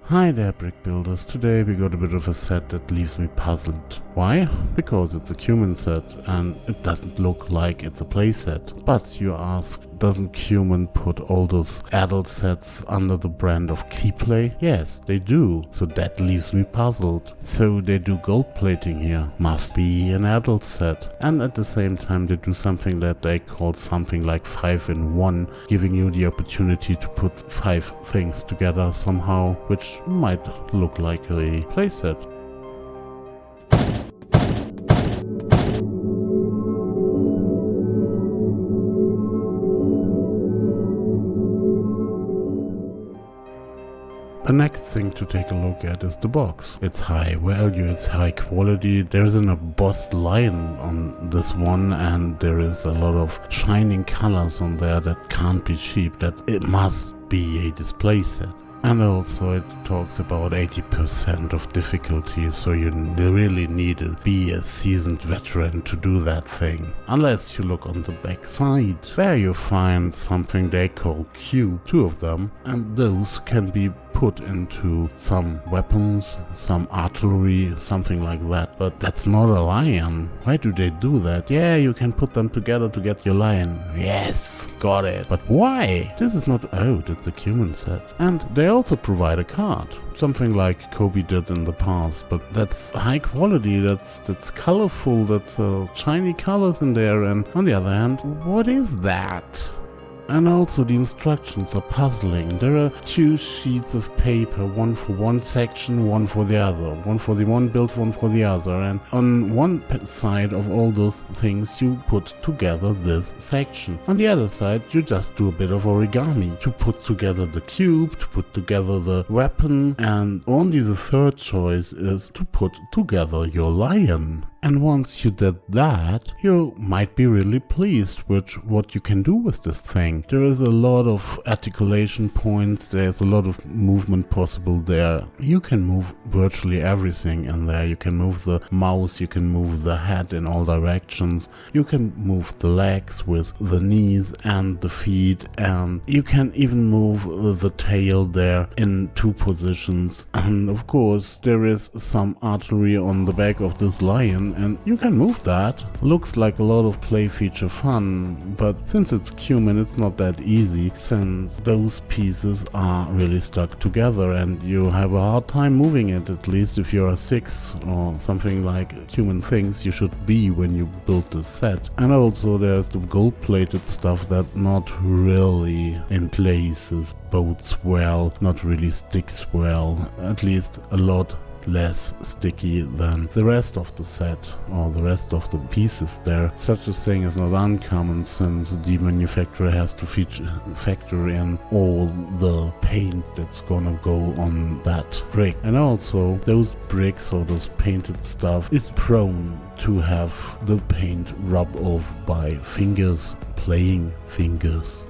Hi there, brick builders. Today we got a bit of a set that leaves me puzzled. Why? Because it's a Qman set and it doesn't look like it's a playset. But you ask, doesn't Qman put all those adult sets under the brand of Keyplay? Yes, they do. So that leaves me puzzled. So they do gold plating here. Must be an adult set. And at the same time they do something that they call something like 5-in-1, giving you the opportunity to put 5 things together somehow, which might look like a playset. The next thing to take a look at is the box. It's high value, it's high quality. There's an embossed line on this one and there is a lot of shining colors on there that can't be cheap, that it must be a display set. And also it talks about 80% of difficulty, so you really need to be a seasoned veteran to do that thing. Unless you look on the back side, where you find something they call Q, 2 of them, and those can be put into some weapons, some artillery, something like that. But that's not a lion. Why do they do that? Yeah, you can put them together to get your lion. Yes, got it. But why? This is not old, it's a Qman set. And they also provide a card. Something like Kobe did in the past, but that's high quality, that's colorful, that's shiny colors in there, and on the other hand, what is that? And also the instructions are puzzling. There are 2 sheets of paper, one for one section, one for the other. One for the one build, one for the other. And on one side of all those things you put together this section. On the other side you just do a bit of origami to put together the cube, to put together the weapon, and only the third choice is to put together your lion. And once you did that, you might be really pleased with what you can do with this thing. There is a lot of articulation points, there's a lot of movement possible there. You can move virtually everything in there. You can move the mouse, you can move the head in all directions, you can move the legs with the knees and the feet, and you can even move the tail there in 2 positions. And of course there is some artillery on the back of this lion, and you can move that. Looks like a lot of play feature fun, but since it's Qman it's not that easy, since those pieces are really stuck together and you have a hard time moving it, at least if you're a 6 or something like Qman thinks you should be when you build this set. And also there's the gold plated stuff that not really in places bodes well, not really sticks well, at least a lot less sticky than the rest of the set or the rest of the pieces there. Such a thing is not uncommon, since the manufacturer has to factor in all the paint that's gonna go on that brick. And also those bricks or those painted stuff is prone to have the paint rub off by fingers, playing fingers.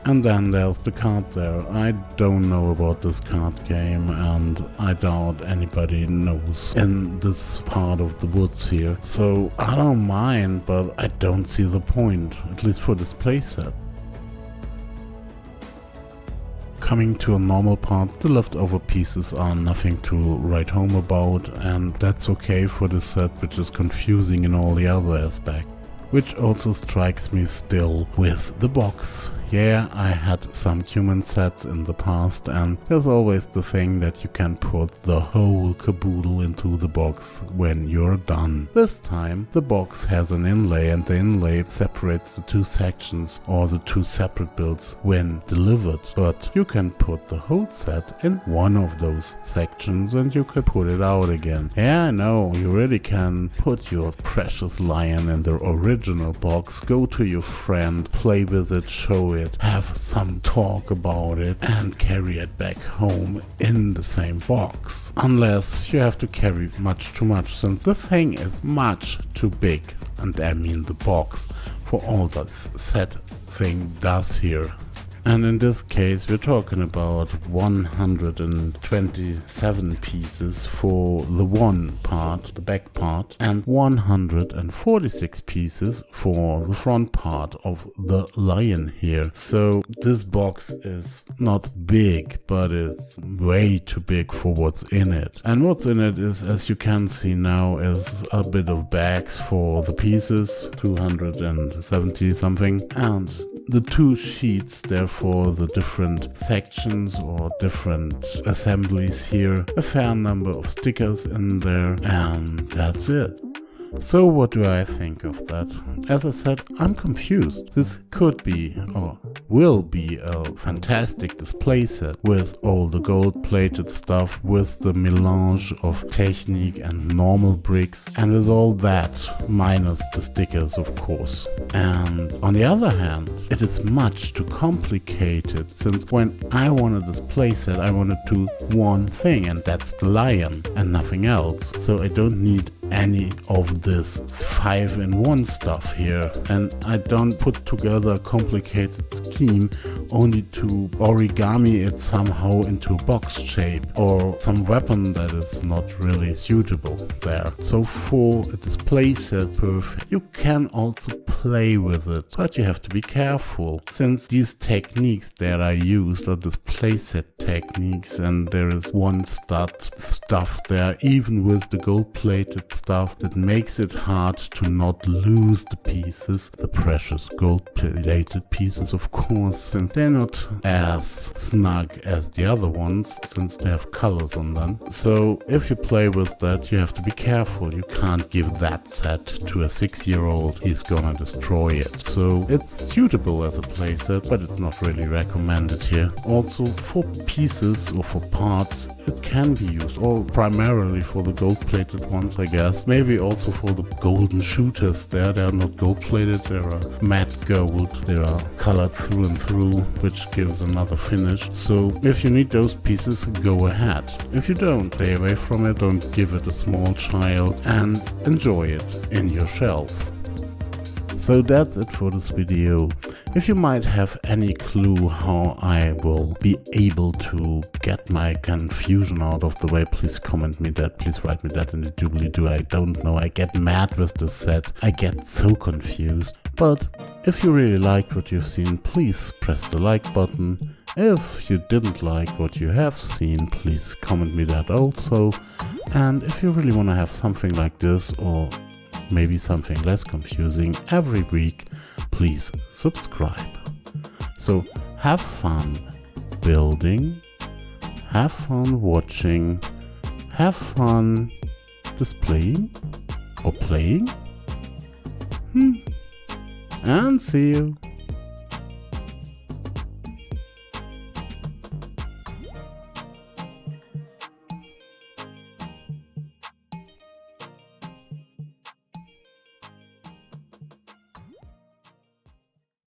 And then there's the card there. I don't know about this card game, and I doubt anybody knows in this part of the woods here. So I don't mind, but I don't see the point, at least for this playset. Coming to a normal part, the leftover pieces are nothing to write home about, and that's okay for this set, which is confusing in all the other aspects. Which also strikes me still with the box. Yeah, I had some Qman sets in the past, and there's always the thing that you can put the whole caboodle into the box when you're done. This time the box has an inlay, and the inlay separates the 2 sections or the 2 separate builds when delivered. But you can put the whole set in one of those sections and you can put it out again. Yeah, I know, you really can put your precious lion in the original box, go to your friend, play with it, show it, have some talk about it, and carry it back home in the same box. Unless you have to carry much too much, since the thing is much too big, and I mean the box, for all that set thing does here. And in this case, we're talking about 127 pieces for the one part, the back part, and 146 pieces for the front part of the lion here. So this box is not big, but it's way too big for what's in it. And what's in it is, as you can see now, is a bit of bags for the pieces, 270 something, and the 2 sheets, therefore the different sections or different assemblies here, a fair number of stickers in there, and that's it. So what do I think of that? As I said, I'm confused. This could be or will be a fantastic display set with all the gold-plated stuff, with the melange of technique and normal bricks, and with all that, minus the stickers of course. And on the other hand, it is much too complicated, since when I wanted this display set, I wanted to do one thing, and that's the lion and nothing else. So I don't need any of this 5-in-1 stuff here, and I don't put together a complicated scheme only to origami it somehow into a box shape or some weapon that is not really suitable there. So for a display set perfect, you can also play with it, but you have to be careful, since these techniques that I used are display set techniques, and there is one stud stuff there, even with the gold-plated stuff, that makes it hard to not lose the pieces, the precious gold-plated pieces of course, since they're not as snug as the other ones, since they have colors on them. So if you play with that, you have to be careful. You can't give that set to a 6-year-old, he's gonna destroy it. So it's suitable as a playset, but it's not really recommended here. Also for pieces or for parts, it can be used, or primarily for the gold-plated ones I guess. Maybe also for the golden shooters there. They are not gold-plated, they are matte gold, they are colored through and through, which gives another finish. So if you need those pieces, go ahead. If you don't, stay away from it, don't give it a small child, and enjoy it in your shelf. So that's it for this video. If you might have any clue how I will be able to get my confusion out of the way, please comment me that, please write me that in the doobly-doo. I don't know, I get mad with this set, I get so confused. But if you really liked what you've seen, please press the like button. If you didn't like what you have seen, please comment me that also. And if you really want to have something like this, or maybe something less confusing every week, please subscribe. So have fun building, have fun watching, have fun displaying or playing, and see you.